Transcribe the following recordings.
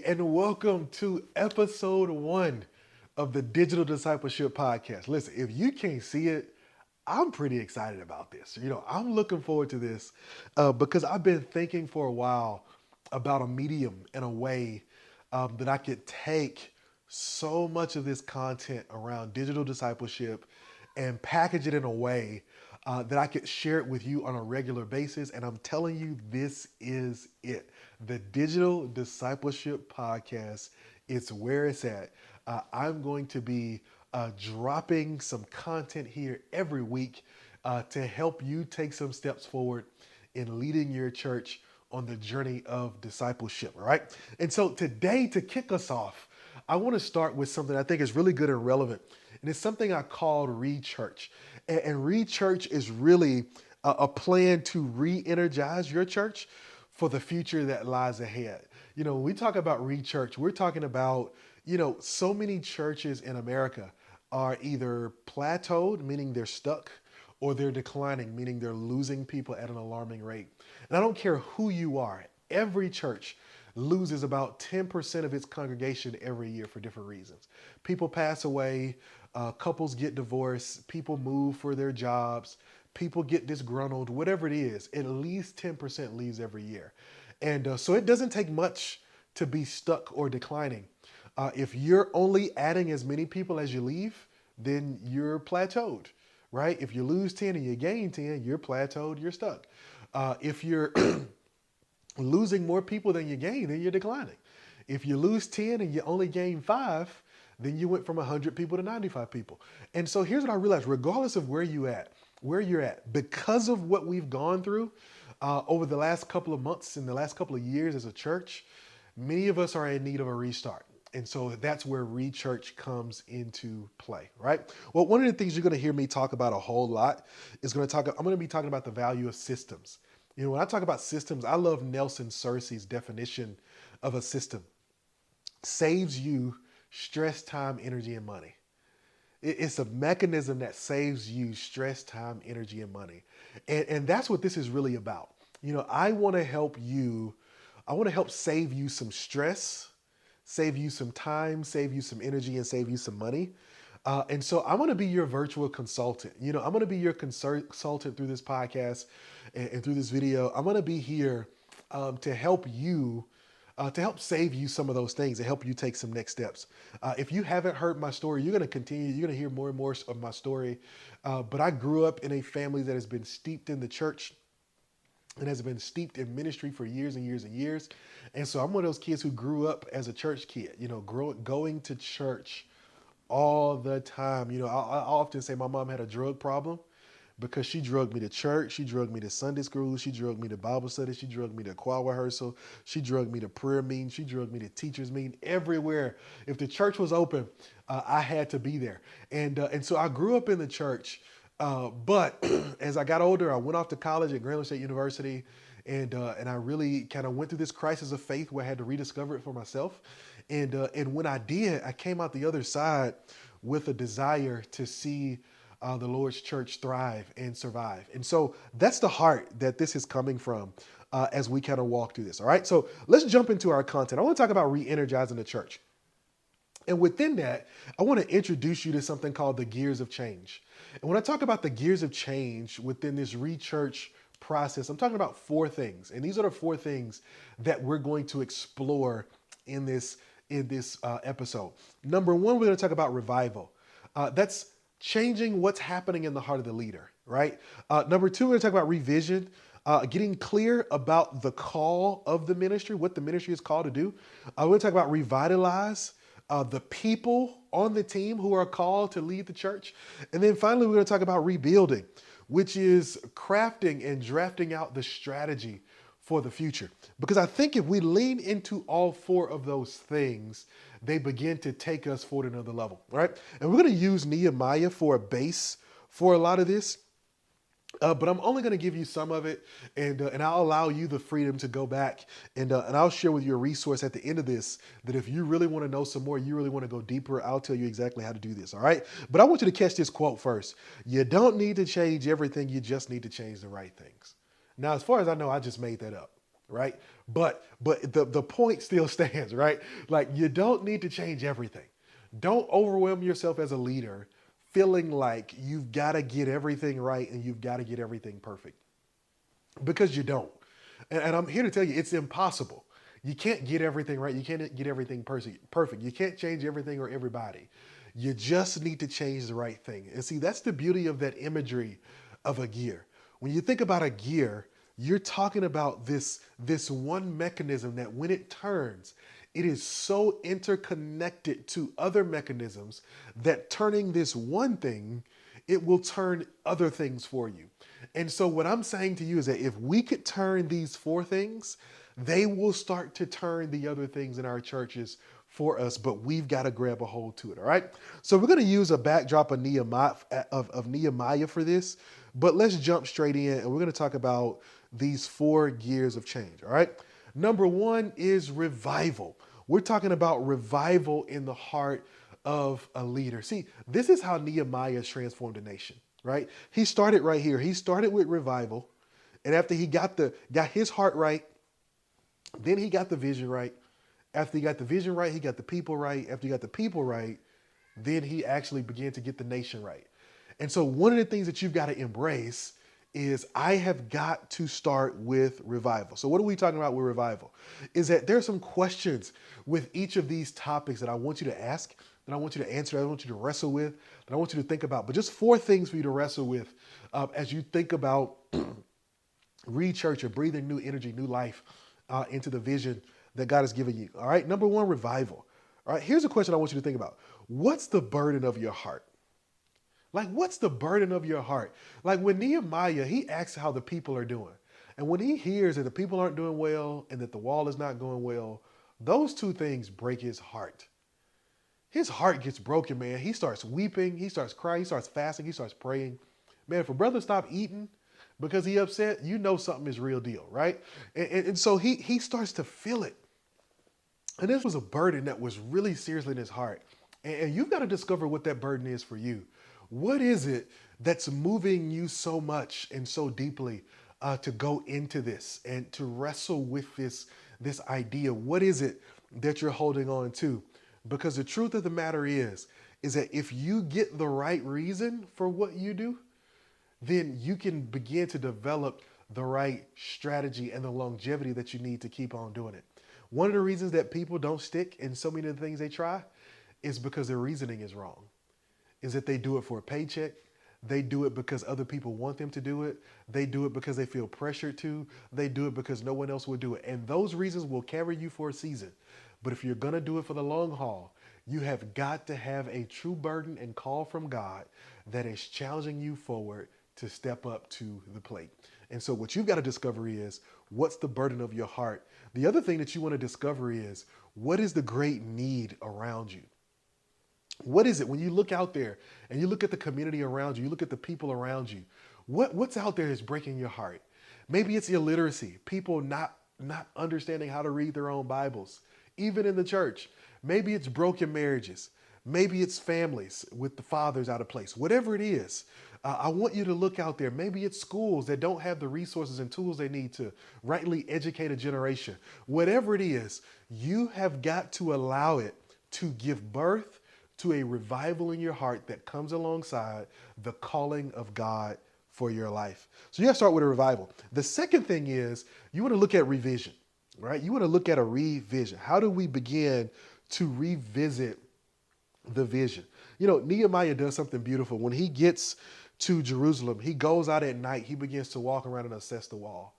And welcome to episode 1 of the Digital Discipleship Podcast. Listen, if you can't see it, I'm pretty excited about this. I'm looking forward to this because I've been thinking for a while about a medium and a way that I could take so much of this content around digital discipleship and package it in a way that I could share it with you on a regular basis. And I'm telling you, this is it. The Digital Discipleship Podcast, it's where it's at. I'm going to be dropping some content here every week to help you take some steps forward in leading your church on the journey of discipleship, all right? And so today, to kick us off, I want to start with something I think is really good and relevant. And it's something I called ReChurch. And ReChurch is really a plan to re-energize your church for the future that lies ahead. When we talk about ReChurch, we're talking about, so many churches in America are either plateaued, meaning they're stuck, or they're declining, meaning they're losing people at an alarming rate. And I don't care who you are, every church loses about 10% of its congregation every year for different reasons. People pass away, couples get divorced, people move for their jobs, people get disgruntled, whatever it is, at least 10% leaves every year. And so it doesn't take much to be stuck or declining. If you're only adding as many people as you leave, then you're plateaued, right? If you lose 10 and you gain 10, you're plateaued, you're stuck. If you're losing more people than you gain, then you're declining. If you lose 10 and you only gain 5, then you went from 100 people to 95 people. And so here's what I realized, regardless of where you're at, because of what we've gone through over the last couple of months and the last couple of years as a church, many of us are in need of a restart. And so that's where ReChurch comes into play, right? Well, one of the things you're going to hear me talk about a whole lot is I'm going to be talking about the value of systems. When I talk about systems, I love Nelson Searcy's definition of a system. Saves you stress, time, energy, and money. It's a mechanism that saves you stress, time, energy, and money. And that's what this is really about. I want to help save you some stress, save you some time, save you some energy, and save you some money. And so I'm going to be your virtual consultant. I'm going to be your consultant through this podcast and through this video. I'm going to be here to help you, to help save you some of those things, to help you take some next steps. If you haven't heard my story, you're going to hear more and more of my story. But I grew up in a family that has been steeped in the church and has been steeped in ministry for years and years and years. And so I'm one of those kids who grew up as a church kid, going to church all the time. I often say my mom had a drug problem because she drugged me to church. She drugged me to Sunday school. She drugged me to Bible study. She drugged me to choir rehearsal. She drugged me to prayer meeting. She drugged me to teachers meeting. Everywhere. If the church was open, I had to be there. And so I grew up in the church. But as I got older, I went off to college at Grambling State University, and I really kind of went through this crisis of faith where I had to rediscover it for myself. And when I did, I came out the other side with a desire to see the Lord's church thrive and survive. And so that's the heart that this is coming from as we kind of walk through this. All right, so let's jump into our content. I want to talk about re-energizing the church. And within that, I want to introduce you to something called the gears of change. And when I talk about the gears of change within this ReChurch process, I'm talking about 4 things. And these are the 4 things that we're going to explore in this episode. Number 1, we're going to talk about revival. That's changing what's happening in the heart of the leader, right? Number 2, we're going to talk about revision. Getting clear about the call of the ministry, what the ministry is called to do. We're going to talk about revitalize. The people on the team who are called to lead the church. And then finally, we're going to talk about rebuilding, which is crafting and drafting out the strategy for the future. Because I think if we lean into all 4 of those things, they begin to take us forward another level, right? And we're going to use Nehemiah for a base for a lot of this. But I'm only going to give you some of it, and I'll allow you the freedom to go back, and I'll share with you a resource at the end of this that if you really want to know some more, you really want to go deeper, I'll tell you exactly how to do this, all right? But I want you to catch this quote first. You don't need to change everything, you just need to change the right things. Now, as far as I know, I just made that up, right? But the point still stands, right? Like you don't need to change everything. Don't overwhelm yourself as a leader feeling like you've got to get everything right and you've got to get everything perfect, because you don't. And I'm here to tell you it's impossible. You can't get everything right. You can't get everything perfect. You can't change everything or everybody. You just need to change the right thing. And see, that's the beauty of that imagery of a gear. When you think about a gear, you're talking about this one mechanism that when it turns, it is so interconnected to other mechanisms that turning this one thing, it will turn other things for you. And so what I'm saying to you is that if we could turn these four things, they will start to turn the other things in our churches for us, but we've got to grab a hold to it. All right. So we're going to use a backdrop of Nehemiah for this, but let's jump straight in and we're going to talk about these four gears of change. All right. Number one is revival. We're talking about revival in the heart of a leader. See, this is how Nehemiah transformed a nation, right? He started right here. He started with revival. And after he got his heart right, then he got the vision right. After he got the vision right, he got the people right. After he got the people right, then he actually began to get the nation right. And so one of the things that you've got to embrace is I have got to start with revival. So what are we talking about with revival? Is that there's some questions with each of these topics that I want you to ask, that I want you to answer, that I want you to wrestle with, that I want you to think about. But just four things for you to wrestle with as you think about ReChurch or breathing new energy, new life into the vision that God has given you. All right. Number one, revival. All right. Here's a question I want you to think about. What's the burden of your heart? Like, what's the burden of your heart? Like when Nehemiah, he asks how the people are doing. And when he hears that the people aren't doing well and that the wall is not going well, those two things break his heart. His heart gets broken, man. He starts weeping. He starts crying. He starts fasting. He starts praying. Man, if a brother stop eating because he upset, you know something is real deal, right? And so he starts to feel it. And this was a burden that was really seriously in his heart. And you've got to discover what that burden is for you. What is it that's moving you so much and so deeply to go into this and to wrestle with this idea? What is it that you're holding on to? Because the truth of the matter is that if you get the right reason for what you do, then you can begin to develop the right strategy and the longevity that you need to keep on doing it. One of the reasons that people don't stick in so many of the things they try is because their reasoning is wrong. Is that they do it for a paycheck. They do it because other people want them to do it. They do it because they feel pressured to. They do it because no one else will do it. And those reasons will carry you for a season. But if you're going to do it for the long haul, you have got to have a true burden and call from God that is challenging you forward to step up to the plate. And so what you've got to discover is what's the burden of your heart. The other thing that you want to discover is what is the great need around you? What is it when you look out there and you look at the community around you, you look at the people around you, what's out there that's breaking your heart? Maybe it's illiteracy, people not understanding how to read their own Bibles, even in the church. Maybe it's broken marriages. Maybe it's families with the fathers out of place. Whatever it is, I want you to look out there. Maybe it's schools that don't have the resources and tools they need to rightly educate a generation. Whatever it is, you have got to allow it to give birth to a revival in your heart that comes alongside the calling of God for your life. So you got to start with a revival. The second thing is you want to look at revision, right? You want to look at a revision. How do we begin to revisit the vision? You know, Nehemiah does something beautiful. When he gets to Jerusalem, he goes out at night. He begins to walk around and assess the wall.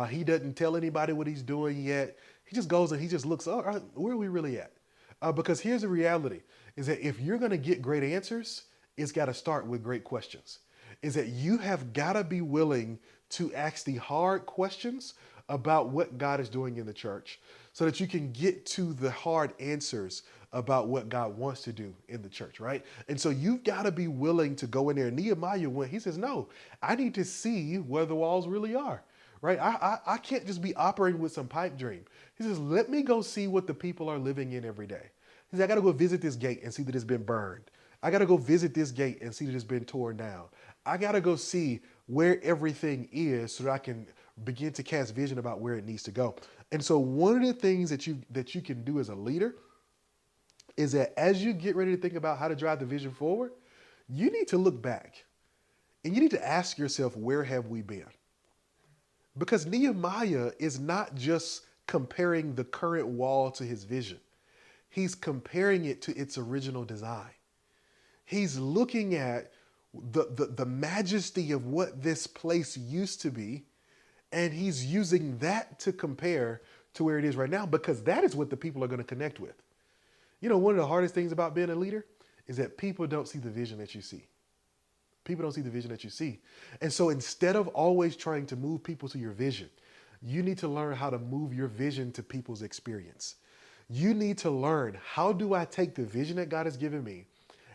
He doesn't tell anybody what he's doing yet. He just goes and he just looks, all right, where are we really at? Because here's the reality, is that if you're going to get great answers, it's got to start with great questions. Is that you have got to be willing to ask the hard questions about what God is doing in the church so that you can get to the hard answers about what God wants to do in the church, right? And so you've got to be willing to go in there. Nehemiah went, he says, no, I need to see where the walls really are. Right? I can't just be operating with some pipe dream. He says, let me go see what the people are living in every day. He says, I got to go visit this gate and see that it's been burned. I got to go visit this gate and see that it's been torn down. I got to go see where everything is so that I can begin to cast vision about where it needs to go. And so one of the things that you can do as a leader is that as you get ready to think about how to drive the vision forward, you need to look back and you need to ask yourself, where have we been? Because Nehemiah is not just comparing the current wall to his vision. He's comparing it to its original design. He's looking at the majesty of what this place used to be, and he's using that to compare to where it is right now, because that is what the people are going to connect with. You know, one of the hardest things about being a leader is that people don't see the vision that you see. People don't see the vision that you see. And so instead of always trying to move people to your vision, you need to learn how to move your vision to people's experience. You need to learn, how do I take the vision that God has given me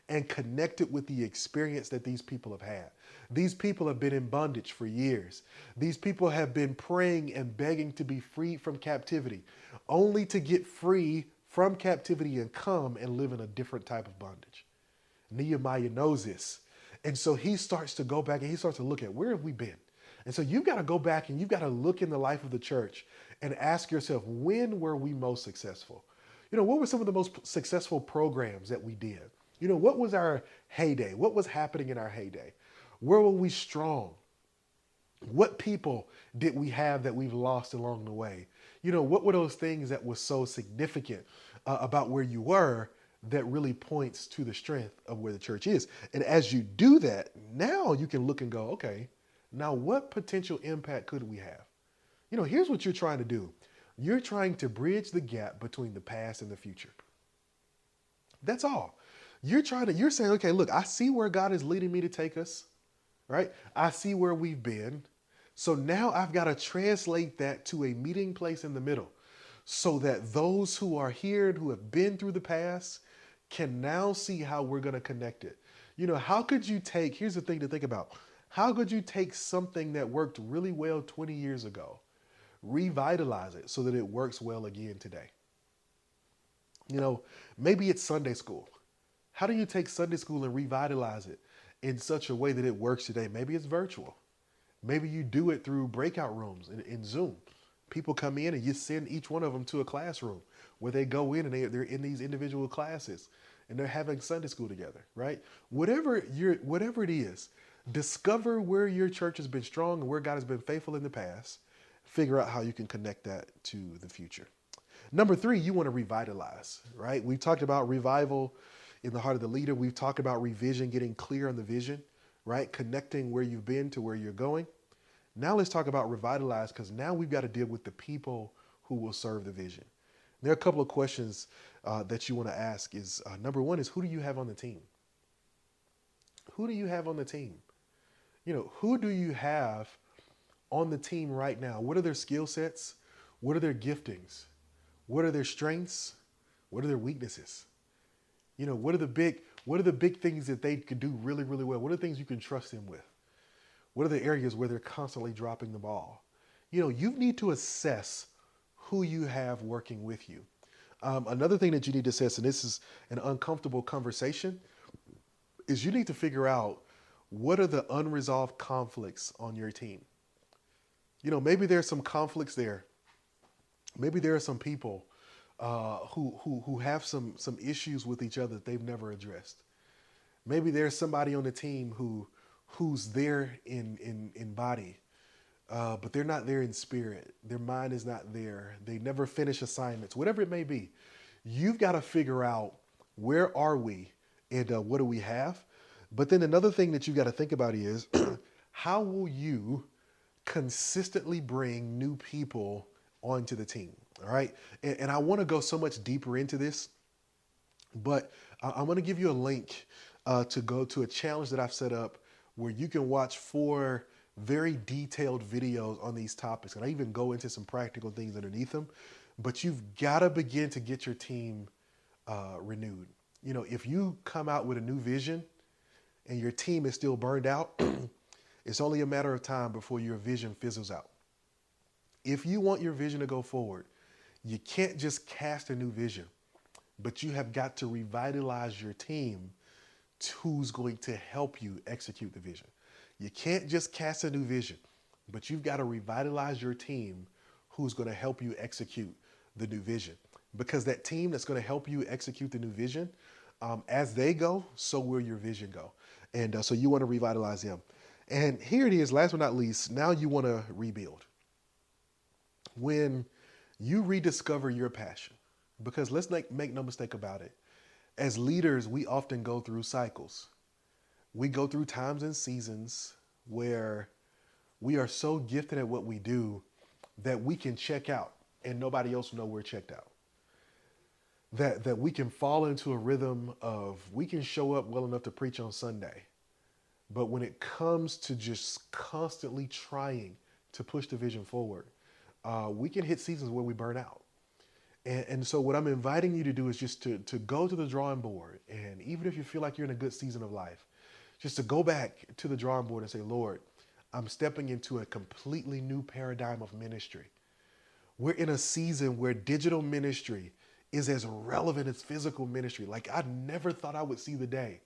and connect it with the experience that these people have had? These people have been in bondage for years. These people have been praying and begging to be freed from captivity, only to get free from captivity and come and live in a different type of bondage. Nehemiah knows this. And so he starts to go back and he starts to look at, where have we been? And so you've got to go back and you've got to look in the life of the church and ask yourself, when were we most successful? You know, what were some of the most successful programs that we did? You know, what was our heyday? What was happening in our heyday? Where were we strong? What people did we have that we've lost along the way? You know, what were those things that were so significant about where you were that really points to the strength of where the church is? And as you do that, now you can look and go, okay, now what potential impact could we have? You know, here's what you're trying to do. You're trying to bridge the gap between the past and the future. That's all. You're saying, okay, look, I see where God is leading me to take us, right? I see where we've been. So now I've got to translate that to a meeting place in the middle so that those who are here and who have been through the past can now see how we're going to connect it. You know, here's the thing to think about. How could you take something that worked really well 20 years ago, revitalize it so that it works well again today? You know, maybe it's Sunday school. How do you take Sunday school and revitalize it in such a way that it works today? Maybe it's virtual. Maybe you do it through breakout rooms in Zoom. People come in and you send each one of them to a classroom where they go in and they're in these individual classes and they're having Sunday school together, right? Whatever it is, discover where your church has been strong and where God has been faithful in the past. Figure out how you can connect that to the future. Number 3, you want to revitalize, right? We've talked about revival in the heart of the leader. We've talked about revision, getting clear on the vision, right? Connecting where you've been to where you're going. Now let's talk about revitalize, because now we've got to deal with the people who will serve the vision. There are a couple of questions that you want to ask. Number 1 is, who do you have on the team? Who do you have on the team? You know, who do you have on the team right now? What are their skill sets? What are their giftings? What are their strengths? What are their weaknesses? You know, what are the big things that they could do really, really well? What are the things you can trust them with? What are the areas where they're constantly dropping the ball? You know, you need to assess who you have working with you. Another thing that you need to assess, and this is an uncomfortable conversation, is you need to figure out, what are the unresolved conflicts on your team? You know, maybe there's some conflicts there. Maybe there are some people who have some issues with each other that they've never addressed. Maybe there's somebody on the team who's there in body, but they're not there in spirit. Their mind is not there. They never finish assignments, whatever it may be. You've got to figure out, where are we and what do we have? But then another thing that you've got to think about is, how will you consistently bring new people onto the team? All right. And I want to go so much deeper into this, but I'm going to give you a link to go to a challenge that I've set up where you can watch 4 very detailed videos on these topics. And I even go into some practical things underneath them, but you've got to begin to get your team renewed. You know, if you come out with a new vision and your team is still burned out, it's only a matter of time before your vision fizzles out. If you want your vision to go forward, you can't just cast a new vision, but you have got to revitalize your team who's going to help you execute the vision. You can't just cast a new vision. but you've got to revitalize your team who's going to help you execute the new vision. Because that team that's going to help you execute the new vision, as they go, so will your vision go. And so you want to revitalize them. And here it is, last but not least, now you want to rebuild. When you rediscover your passion, because let's make no mistake about it, as leaders, we often go through cycles. We go through times and seasons where we are so gifted at what we do that we can check out and nobody else know we're checked out. That we can fall into a rhythm of, we can show up well enough to preach on Sunday, but when it comes to just constantly trying to push the vision forward, we can hit seasons where we burn out. And so what I'm inviting you to do is just to go to the drawing board. And even if you feel like you're in a good season of life, just to go back to the drawing board and say, Lord, I'm stepping into a completely new paradigm of ministry. We're in a season where digital ministry is as relevant as physical ministry. Like I never thought I would see the day.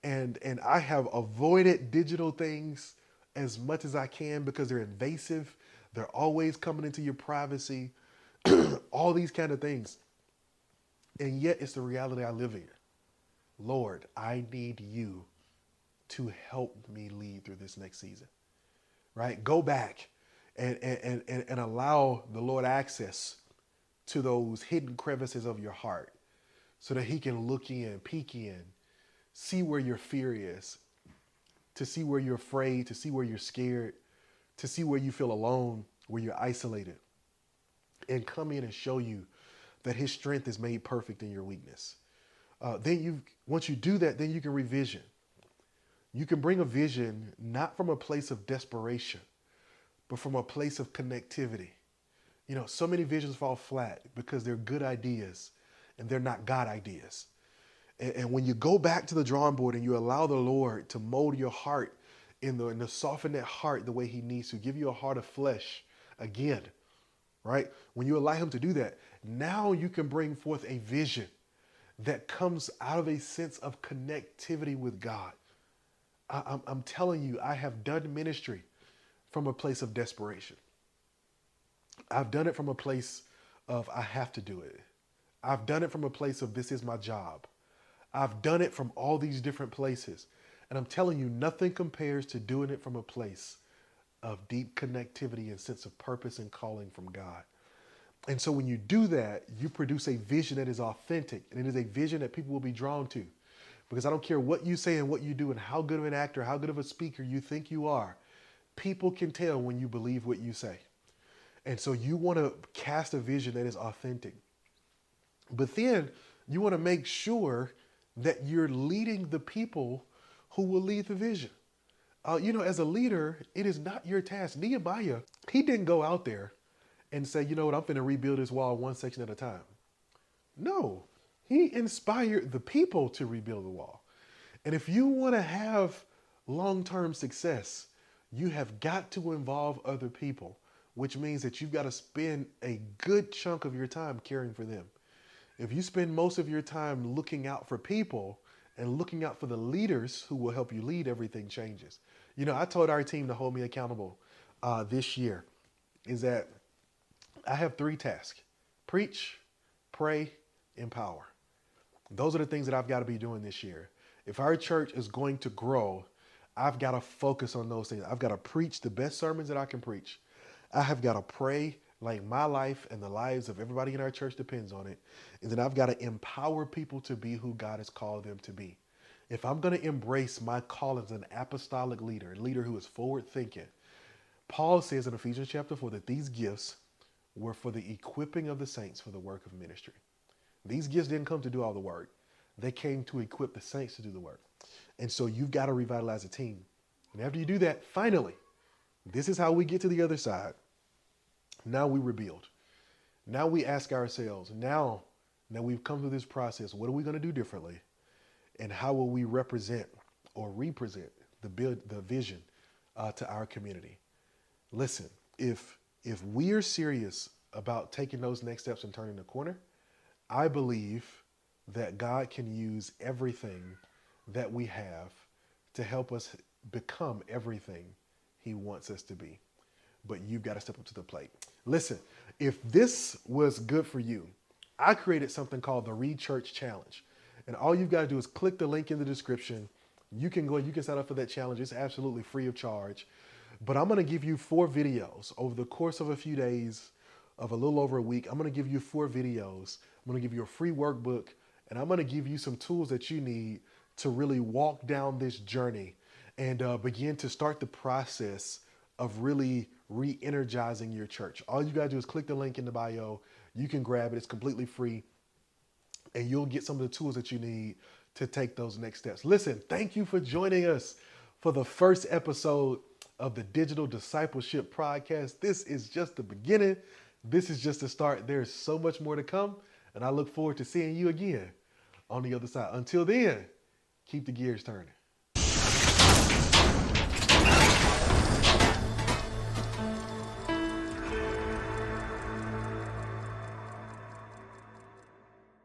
And I have avoided digital things as much as I can because they're invasive. They're always coming into your privacy, all these kind of things. And yet it's the reality I live in. Lord, I need you to help me lead through this next season, right? Go back and allow the Lord access to those hidden crevices of your heart so that he can look in, peek in, see where your fear is, to see where you're afraid, to see where you're scared, to see where you feel alone, where you're isolated, and come in and show you that his strength is made perfect in your weakness. Once you do that, then you can revision. You can bring a vision not from a place of desperation, but from a place of connectivity. You know, so many visions fall flat because they're good ideas and they're not God ideas. And when you go back to the drawing board and you allow the Lord to mold your heart and to soften that heart the way he needs to, give you a heart of flesh again, right? When you allow him to do that, now you can bring forth a vision that comes out of a sense of connectivity with God. I'm telling you, I have done ministry from a place of desperation. I've done it from a place of I have to do it. I've done it from a place of this is my job. I've done it from all these different places. And I'm telling you, nothing compares to doing it from a place of deep connectivity and sense of purpose and calling from God. And so when you do that, you produce a vision that is authentic, and it is a vision that people will be drawn to. Because I don't care what you say and what you do and how good of an actor, how good of a speaker you think you are, people can tell when you believe what you say. And so you want to cast a vision that is authentic. But then you want to make sure that you're leading the people who will lead the vision. As a leader, it is not your task. Nehemiah, he didn't go out there and say, you know what, I'm going to rebuild this wall one section at a time. No, he inspired the people to rebuild the wall. And if you want to have long-term success, you have got to involve other people, which means that you've got to spend a good chunk of your time caring for them. If you spend most of your time looking out for people and looking out for the leaders who will help you lead, everything changes. You know, I told our team to hold me accountable this year is that I have 3 tasks: preach, pray, empower. Those are the things that I've got to be doing this year. If our church is going to grow, I've got to focus on those things. I've got to preach the best sermons that I can preach. I have got to pray like my life and the lives of everybody in our church depends on it. And then I've got to empower people to be who God has called them to be. If I'm going to embrace my call as an apostolic leader, a leader who is forward thinking, Paul says in Ephesians chapter 4 that these gifts were for the equipping of the saints for the work of ministry. These gifts didn't come to do all the work. They came to equip the saints to do the work. And so you've got to revitalize a team. And after you do that, finally, this is how we get to the other side. Now we rebuild. Now we ask ourselves, now that we've come through this process, what are we going to do differently? And how will we represent or represent the vision to our community? Listen, if we are serious about taking those next steps and turning the corner, I believe that God can use everything that we have to help us become everything he wants us to be. but you've got to step up to the plate. Listen, if this was good for you, I created something called the ReChurch Challenge. And all you've got to do is click the link in the description. You can sign up for that challenge. It's absolutely free of charge. But I'm going to give you 4 videos over the course of a few days, of a little over a week. I'm going to give you 4 videos. I'm going to give you a free workbook, and I'm going to give you some tools that you need to really walk down this journey and begin to start the process of really re-energizing your church. All you got to do is click the link in the bio. You can grab it. It's completely free, and you'll get some of the tools that you need to take those next steps. Listen, thank you for joining us for the first episode of the Digital Discipleship Podcast. This is just the beginning. This is just the start. There's so much more to come, and I look forward to seeing you again on the other side. Until then, keep the gears turning.